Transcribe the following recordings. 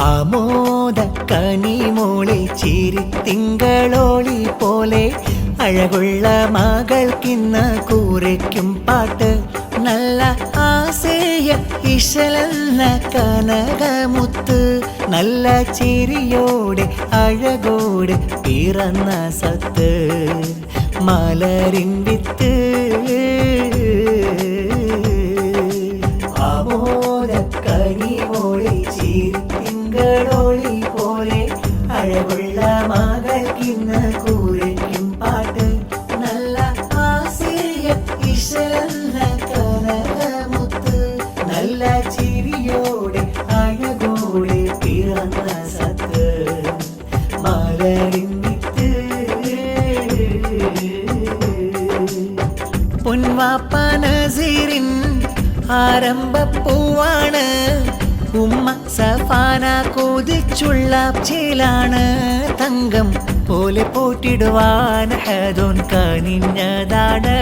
ആമോദ കനിമോളെ ചിരിത്തിങ്കളോളി പോലെ അഴകുള്ള മകൾക്കിന്ന് കൂരയ്ക്കും പാട്ട് നല്ല ആസേയ ഇശലെന്ന കനകമുത്ത് നല്ല ചിരിയോടെ അഴകോടെ പിറന്ന സത്ത് മലരിൻ വിത്ത് ആമോദ കനിമോളെ ചിരിത്തിങ്കളോളി പോലെ അഴകുള്ള മകൾക്കിന്ന് കൂരയ്ക്കും പാട്ട് നല്ല ആസേയ ഇശലെന്ന കനകമുത്ത് നല്ല ചിരിയോടെ അഴകോടെ പിറന്ന സത്ത് മലരിൻ വിത്ത് പൊൻവാപ്പ നസീറിൻ ആരംഭപ്പൂവാണ് ഉമ്മ സഫാന കൊതിച്ചുള്ള ചേലാണ് തങ്കം പോലെ പോറ്റിടുവാൻ ഹദോൻ കനിഞ്ഞതാണ്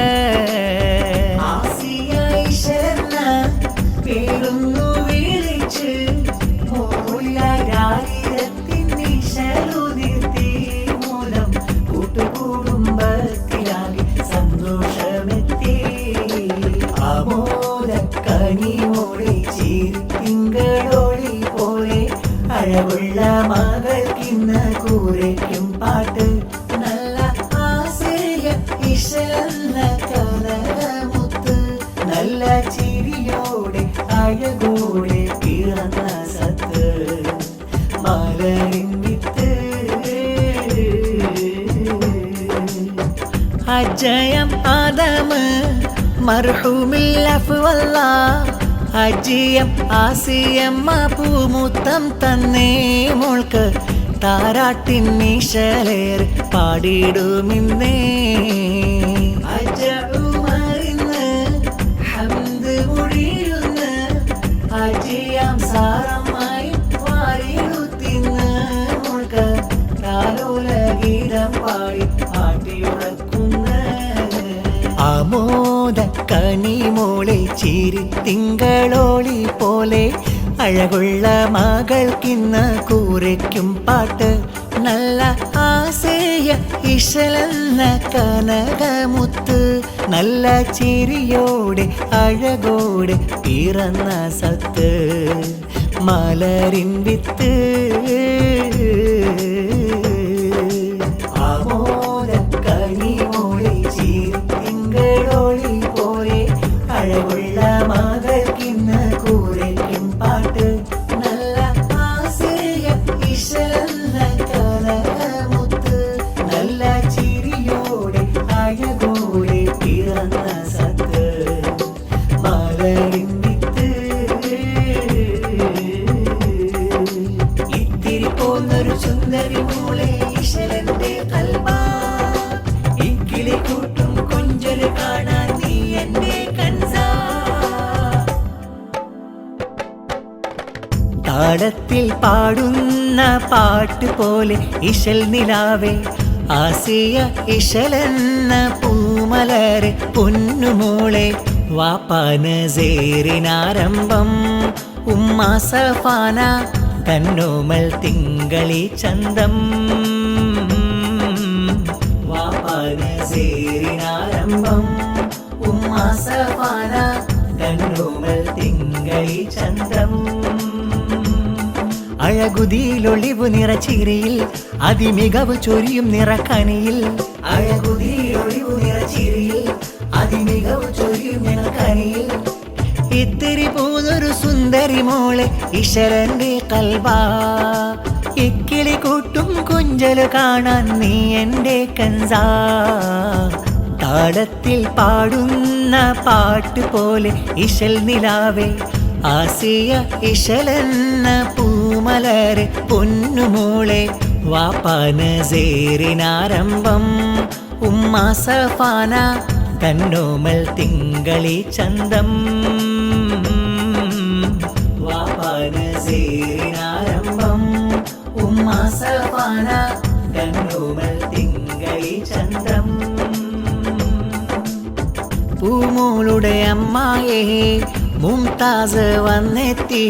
ആസിയ ഇശലെന്ന പേരൊന്നു വിളിച്ച് മോളിയായിരത്തിൻ ഇശലുതിർത്തി മൂലം കൂട്ടുകുടുംബത്തിലാകെ സന്തോഷമെത്തി ആമോദ കനിമോളെ ചിരിത്തിങ്കളോളി പോലെ അഴകുള്ള മകൾക്കിന്ന് കൂരയ്ക്കും പാട്ട് നല്ല ആസേയ ഇശലെന്ന കനകമുത്ത് നല്ല ചിരിയോടെ അഴകോടെ പിറന്ന സത്ത് മലരിൻ വിത്ത് അജയം ആദമ് മർഹൂമിൽ അഫ്വല്ല അജിയം ആസിയമ്മ പൂമുത്തം തന്നേ മോൾക്ക് താരാട്ടിൻ നിശലേർ പാടിടുമിന്നേ അജഉമറിന്ന് ഹംദ് മുടിയുന്ന് അജിയം സാറമായി വാരിടുത്തിന്ന് മോൾക്ക് താലോല ഗീതം പാടി പാട്ടിയുറക്കുന്ന ആമോദ കനിമോളെ ചിരിത്തിങ്കളോളി പോലെ അഴകുള്ള മകൾക്കിന്ന് കൂരയ്ക്കും പാട്ട് നല്ല ആസേയ ഇശലെന്ന കനകമുത്ത് നല്ല ചിരിയോടെ അഴകോടെ പിറന്ന സത്ത് മലരിൻ വിത്ത് ആമോദ കനിമോളെ ചിരിത്തിങ്കളോളി പോലെ അഴകുള്ള മകൾക്കിന്ന് കൂരയ്ക്കും പാട്ട് നല്ല ആസേയ ഇശലെന്ന കനകമുത്ത് നല്ല ചിരിയോടെ അഴകോടെ പിറന്ന സത്ത് മലരിൻ വിത്ത് ഇത്തിരി പോന്നൊരു സുന്ദരി മോളെ ഇശലെന്റെ കൽബാ ഇക്കിളി കൂട്ടും കൊഞ്ചല് കാണാൻ നീ എന്റെ കൻസാ താളത്തിൽ പാടുന്ന പാട്ട് പോലെ ഇശൽ നിലാവേ ആസിയ ഇശലെന്ന പൂമലരെ പൊന്നുമോളെ വാപ്പാന സേറിനാരംഭം ഉമ്മ സഫാന തന്നോമൽ തിങ്കളി ചന്തം വാപ്പാന സേറിനാരംഭം ഉമ്മ സഫാന തന്നോമൽ തിങ്കളി ചന്തം അഴകുതിയിലൊളിവു നിറച്ചിരിയിൽ അതിമികവ് ചൊരിയും നിറക്കനിയിൽ അഴകുതിയിലൊളിവു നിറച്ചിരിയിൽ അതിമികവ് ചൊരിയും നിറക്കനിയിൽ ഇത്തിരി പൂതൊരു സുന്ദരി മോളെ ഇശലന്റെ കൽബാ ഇക്കിളി കൂട്ടും കുഞ്ചല് കാണാൻ നീ എന്റെ കൻസാ താളത്തിൽ പാടുന്ന പാട്ട് പോലെ ഇശൽ നിലാവേ ആസിയ ഇശലെന്ന പൂമലരെ പൊന്നുമോളെ വാപ്പാന സേറിനാരംഭം ഉമ്മ സഫാന തന്നോമൽ തിങ്കളി ചന്തം വാപ്പാന സേറിനാരംഭം ഉമ്മ സഫാന തന്നോമൽ തിങ്കളി ചന്തം പൂമോളുടെ അമ്മായേ മുംതാസ് വന്നെത്തി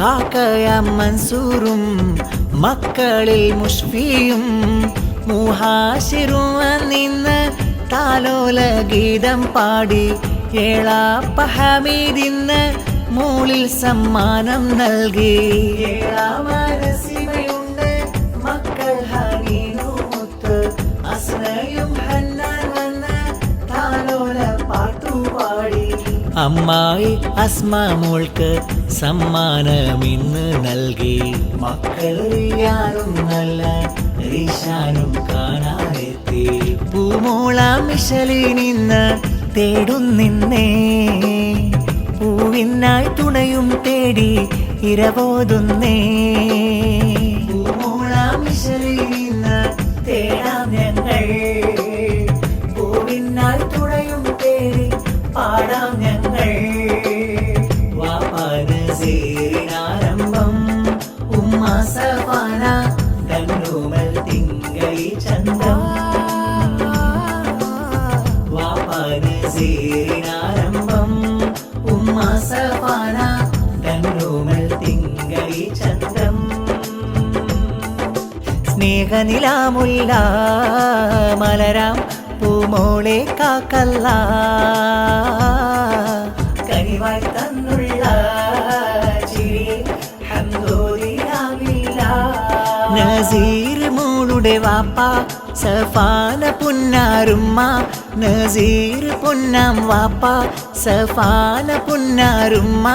കാക്കയാം മൻസൂറും മക്കളിൽ മുഷ്ഫിയും മുഹാശിറും നിന്ന് താലോല ഗീതം പാടി ഏളാപ്പ ഹമീദിന്ന് മൂളിൽ സമ്മാനം നൽകി. ഏഴാമനസിമയുണ്ട് മക്കൾ ഹനീനുമൊത്ത് അസ്നയും ഹന്നാൻ വന്ന് താലോല പാട്ടുപാടി. അമ്മായി അസ്മ മോൾക്ക് സമ്മാനമിന്ന് നൽകി. മക്കൾ റിയാനും നല്ല റിഷാനും കാണാനെത്തി. പൂമോളാം മിഷലിനിന്ന് തേടുന്നിന്നേ പൂവിനായി തുണയും തേടി ഇരവോതുന്നേ. പൂമോളാം മിഷലിനിന്ന് തേടാം ഞങ്ങൾ പൂവിനായി തുണയും തേടി പാടാം ഞങ്ങൾ. വാപ്പാന് സീരിനാരംഭം ഉമ്മ സഫാന കണ്ണുമൽ തിങ്കളി ചന്തം. വാപ്പാന് സീരിനാരംഭം ഉമ്മ സഫാന കണ്ണുമൽ തിങ്കളി ചന്തം. സ്നേഹനിലാമുല്ല മലരാം പൂമോളെ കാക്കല്ല കനിവായി തന്നുള്ള ചിരി ഹംദോദിനാമില്ല. നസീർ മോളുടെ വാപ്പ സഫാന പുന്നാരുമ്മ. നസീർ പൊന്നാം വാപ്പ സഫാന പുന്നാരുമ്മ.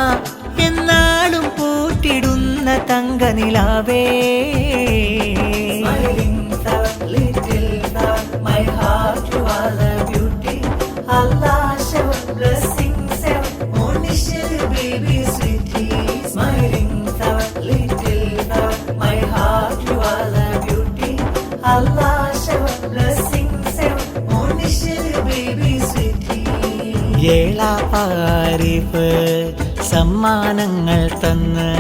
എന്നാളും പൂട്ടിടുന്ന തങ്കനിലാവേ. Allah shower blessings on this baby sweetie, smiling flower, little flower, my heart you are the beauty. Allah shower blessings on this baby sweetie. ഏളാ പാരിഫ് സമ്മാനങ്ങൾ തന്ന്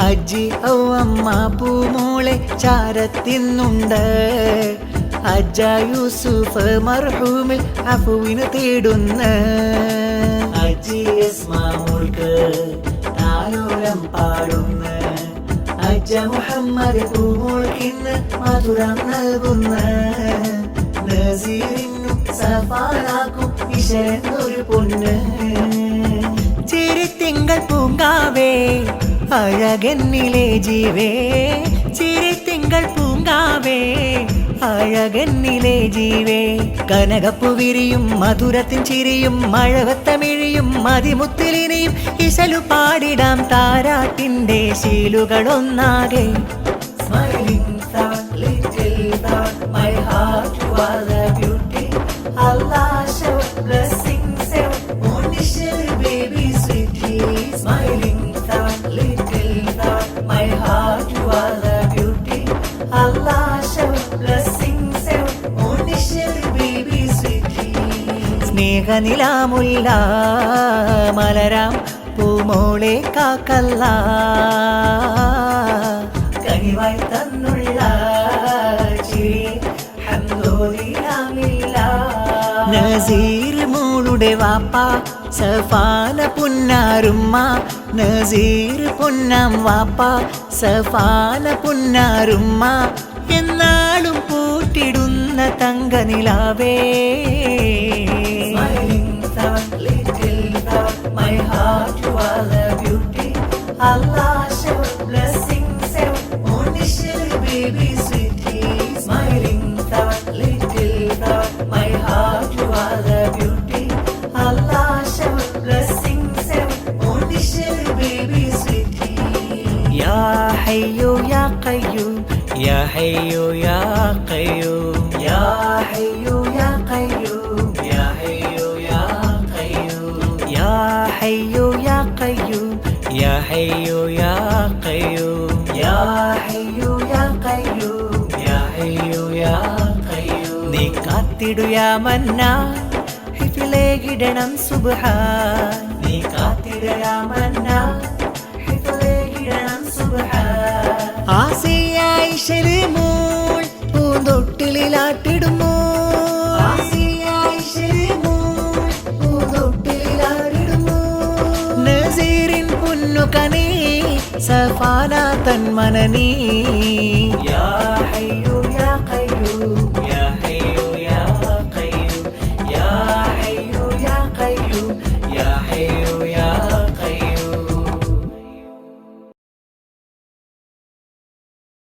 അജി ഔമ്മ പൂമോളെ ചാരത്തിന്നുണ്ട്. അജ്ജ യൂസുഫ് മർഹൂമിൽ അഫുവിന് തേടുന്ന. അജി മോൾക്ക് താലോലം പാടുന്ന. അജ്ജ മുഹമ്മദ് പൂമോൾക്കിന്ന് മധുരം നൽകുന്ന. നസീറിനും സഫാനാക്കും ഇശരന്നൊരു പൊന്ന്. ചിരിത്തിങ്കൾ പൂങ്കാവേ അഴകന്നിലെ ജീവേ. ചിരിത്തിങ്കൾ പൂങ്കാവേ അഴകന്നിലെ ജീവേ. കനകപ്പു വിരിയും മധുരത്തിൻ ചിരിയും മഴവത്തമിഴിയും മതിമുത്തിലിനിയും ഇശലു പാടിടാം താരാട്ടിന്റെ ശീലുകളൊന്നാകെ. സ്നേഹനിലാമുല്ല മലരാം പൂമോളെ കാക്കല്ല കനിവായി തന്നുള്ള ചിരി ഹംദോദിനാമില്ല. നസീർ മോളുടെ വാപ്പ സഫാന പുന്നാരുമ്മ. നസീർ പൊന്നാം വാപ്പ സഫാന പുന്നാരുമ്മ. എന്നാളും പൂട്ടിടുന്ന തങ്കനിലാവേ. My heart you are the beauty. Allah shower blessings on this baby sweetie, smiling flower, little flower. My heart you are the beauty. Allah shower blessings on this baby sweetie. Ya hayyu ya qayyum, ya hayyu ya qayyum, ya hayyu ya qayyum, ya hayyu ya qayyum, ya hayyu ya qayyum, ya hayyu ya qayyum, ya hayyu ya qayyum, ya hayyu ya qayyum. നീ കാത്തിടു യാ മന്നാൻ ഹിഫിലേകിടണം സുബ്ഹാൻ. നീ കാത്തിടു യാ മന്നാൻ ഹിഫിലേകിടണം സുബ്ഹാൻ. ആസിയ ഇശല് മോൾ പൂന്തൊട്ടിലാട്ടിടുമോ. ആസിയ ഇശല് മോൾ പൂന്തൊട്ടിലാട്ടിടുമോ. നസീറിൻ പൊന്നു കനേ സഫാന തന്മനനീ